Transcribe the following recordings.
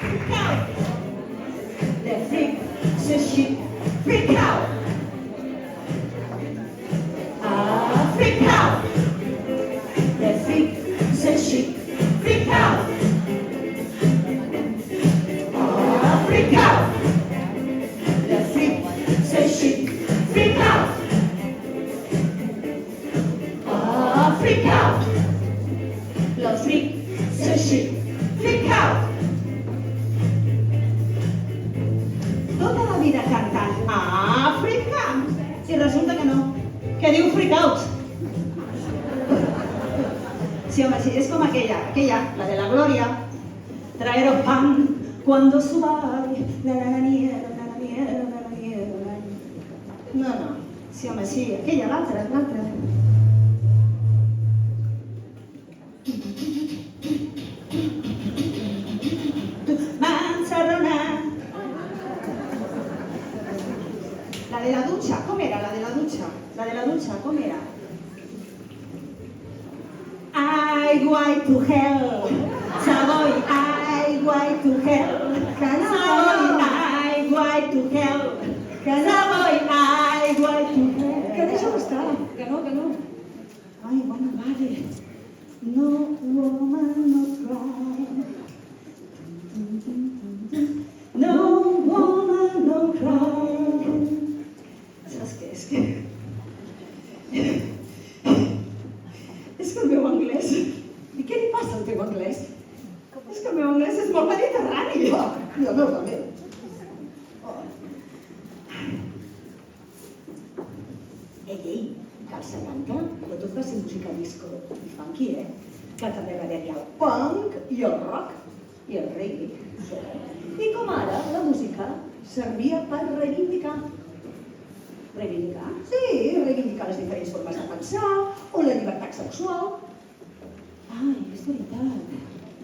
freak out. The freak says she freak out. Freak out. The freak says she freak out. Freak out. The freak says she freak out. Freak out. The freak says she freak out. Tota la vida cantant Àfrica i resulta que no, que diu freak out. Sí, home, sí, és com aquella, la de la Gloria. Traeros pan cuando subáis, la nieve. No, sí, home, sí, aquella, l'altra. Manzarrona. La de la dutxa, com era la de la dutxa? La de la dutxa, com era? Aigua to hell, Savoy, aigua to hell, Savoy, aigua to hell, Savoy, aigua to hell. Que deixa-ho estar, que no. Ai, bona mare. No woman, no cry. No woman, no cry. Saps què? És que el meu anglès... I què li passa al teu anglès? És que el meu anglès és molt mediterrani. I el meu també. Ei, que el 70 de tot va ser música disco i funky, que també va haver-hi el punk i el rock i el reggae. I com ara la música servia per reivindicar. Reivindicar? Sí, reivindicar les diferents formes de pensar o la llibertat sexual. Ai, és veritat.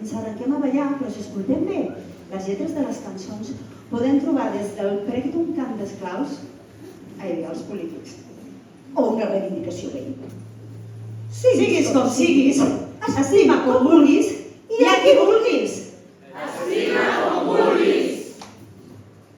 Ens arrenquem a ballar, però si escoltem bé les lletres de les cançons podem trobar des del prec d'un camp d'esclaus als polítics o una reivindicació gay. Siguis com siguis, estima com vulguis i a qui vulguis.